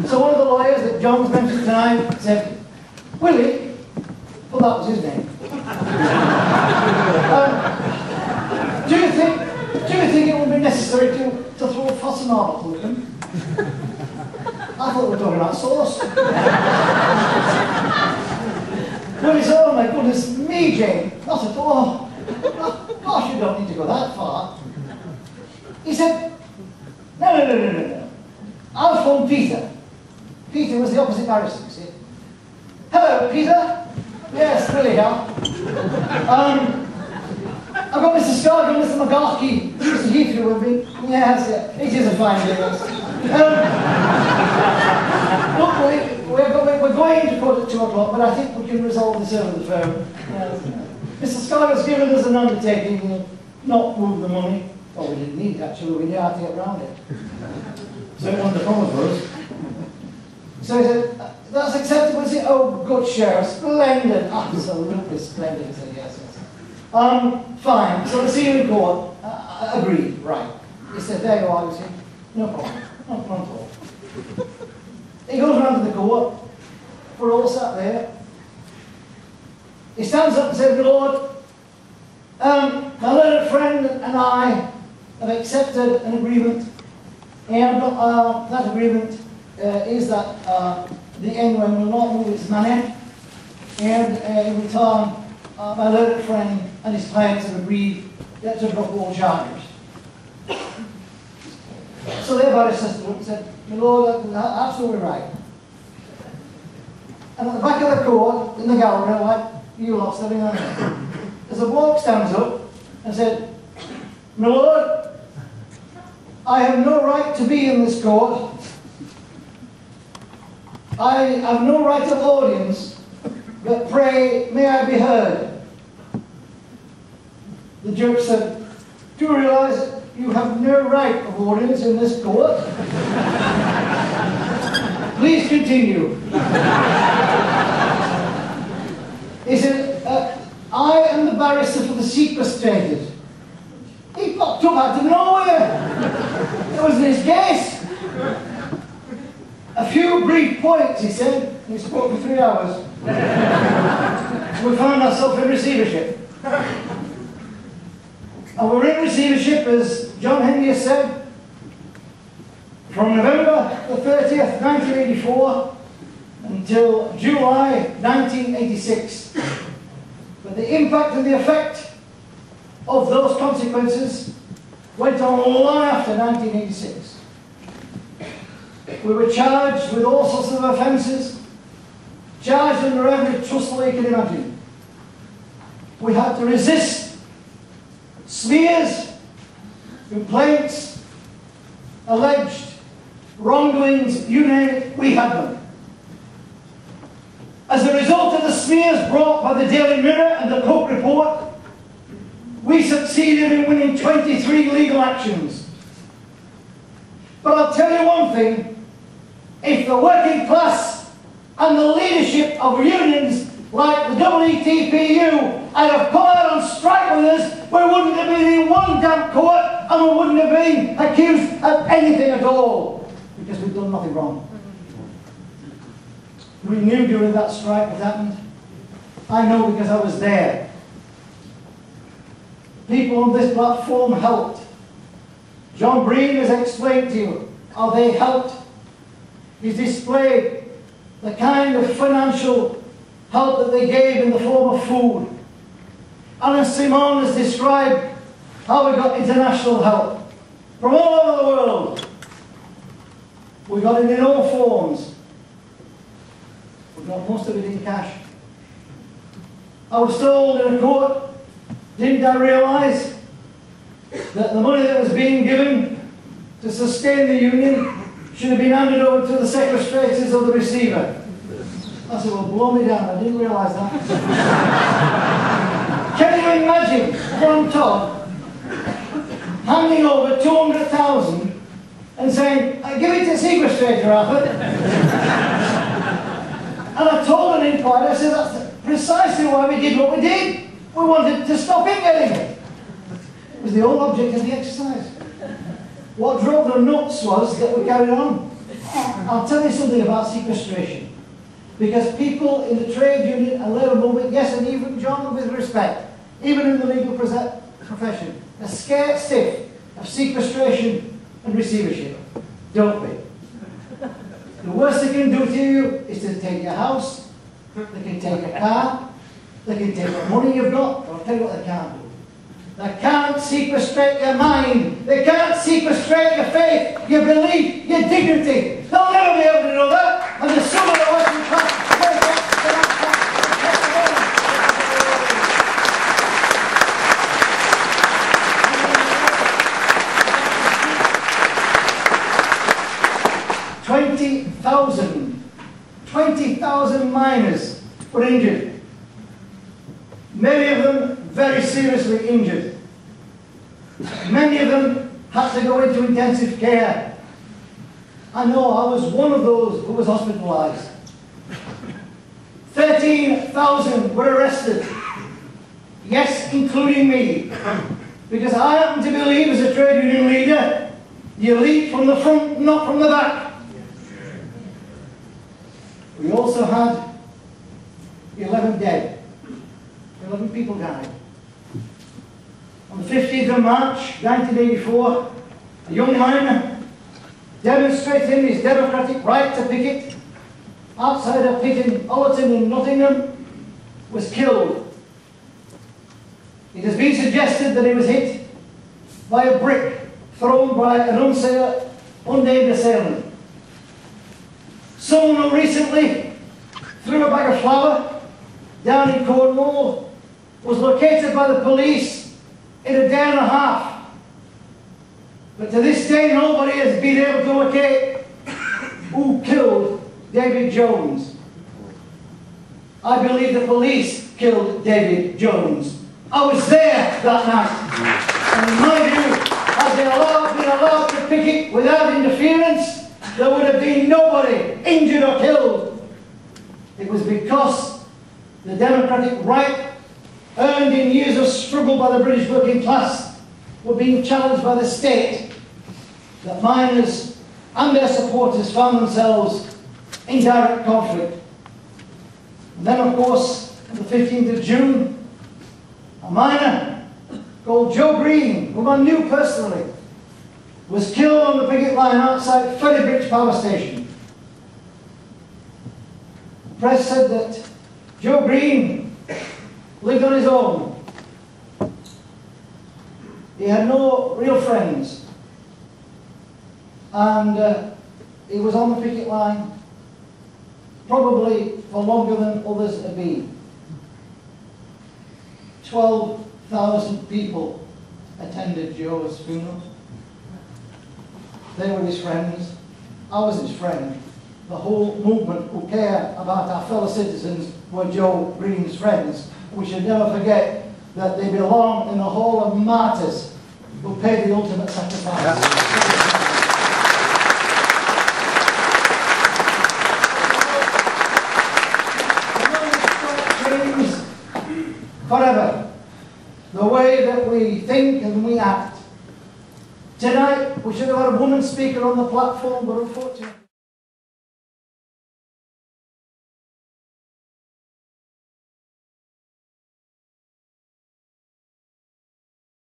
So one of the lawyers that John's mentioned tonight said, Willie, well, that was his name. Do you think it would be necessary to throw fuss and article at them? I thought we were talking about sauce. Willie said, oh my goodness me, Jane, not at all. Gosh, you don't need to go that far. He said, no. I'll phone Peter. Peter was the opposite barrister, you see. Hello, Peter. Yes, Willie here. I've got Mr. Scargill, Mr. McGarkey, Mr. Heathrow with me. Yes, yeah, it is a fine day, yes. Look, we're going to court at 2 o'clock, but I think we can resolve this over the phone. Mr. Scargill's given us an undertaking, not move the money. Well, we didn't need it, actually, we knew how to get around it. So it wasn't a problem for us. So he said, that's acceptable. He said, oh, good, Sheriff, splendid, absolutely splendid. He said, yes. Fine, so we'll see you in court. Agreed, right. He said, there you are, you see. No problem, not at all. He goes round to the court. We're all sat there. He stands up and says, my lord, my learned friend and I have accepted an agreement, and that agreement is that the Conway will not move its money, and in return, my learned friend and his clients have agreed to drop all charges. So their barrister stood up and said, my lord, that's absolutely right. And at the back of the court, in the gallery, like you lot standing on there, there's a bloke stands up and said, my lord, I have no right to be in this court. I have no right of audience, but pray, may I be heard? The judge said, do you realise you have no right of audience in this court? Please continue. He said, I am the barrister for the sequestrated. He popped up out of nowhere. It was his case. A few brief points, he said. He spoke for 3 hours. We found ourselves in receivership. And we were in receivership, as John Henry has said, from November the 30th, 1984, until July 1986. But the impact and the effect of those consequences went on long after 1986. We were charged with all sorts of offences, charged under every trust law you can imagine. We had to resist smears, complaints, alleged wrongdoings, you name it, we had them. As a result of the smears brought by the Daily Mirror and the Cook Report, we succeeded in winning 23 legal actions. But I'll tell you one thing, if the working class and the leadership of unions like the WETPU had have come out on strike with us, we wouldn't have been in one damn court and we wouldn't have been accused of anything at all, because we've done nothing wrong. We knew during that strike what happened. I know because I was there. People on this platform helped. John Breen has explained to you how they helped. He's displayed the kind of financial help that they gave in the form of food. Alan Simon has described how we got international help from all over the world. We got it in all forms. We got most of it in cash. I was told in a court, didn't I realise that the money that was being given to sustain the union should have been handed over to the sequestrators of the receiver? I said, well, blow me down, I didn't realise that. Can you imagine one Todd handing over 200,000 and saying, give it to sequestrator, Arthur? And I told an inquiry, I said, that's precisely why we did what we did. We wanted to stop him getting it. It was the whole object of the exercise. What drove them nuts was that we carried on. I'll tell you something about sequestration. Because people in the trade union and labour movement, yes, and even John, with respect, even in the legal profession, are scared stiff of sequestration and receivership. Don't be. The worst they can do to you is to take your house, they can take your car, they can take what money you've got, but I'll tell you what they can't do. They can't sequestrate your mind, they can't sequestrate your faith, your belief, your dignity. They'll never be able to do that, and the sum of the working class. 20,000 miners were injured. Many of them very seriously injured. Many of them had to go into intensive care. I know I was one of those who was hospitalized. 13,000 were arrested. Yes, including me. Because I happen to believe, as a trade union leader, you lead from the front, not from the back. We also had 11 dead. 11 people died. On the 15th of March, 1984, a young miner, demonstrating his democratic right to picket outside a pit in Allerton in Nottingham, was killed. It has been suggested that he was hit by a brick thrown by an unnamed assailant. Someone who recently threw a bag of flour down in Cornwall was located by the police in a day and a half. But to this day, nobody has been able to locate who killed David Jones. I believe the police killed David Jones. I was there that night. And in my view, had they been allowed to picket without interference, there would have been nobody injured or killed. It was because the democratic right, earned in years of struggle by the British working class, were being challenged by the state, that miners and their supporters found themselves in direct conflict. And then, of course, on the 15th of June, a miner called Joe Green, whom I knew personally, was killed on the picket line outside Ferrybridge Power Station. The press said that Joe Green lived on his own. He had no real friends. And he was on the picket line probably for longer than others had been. 12,000 people attended Joe's funeral. They were his friends. I was his friend. The whole movement who care about our fellow citizens were Joe Green's friends. We should never forget that they belong in the hall of martyrs who paid the ultimate sacrifice. Forever, the way that we think and we act. Tonight, we should have had a woman speaker on the platform, but unfortunately...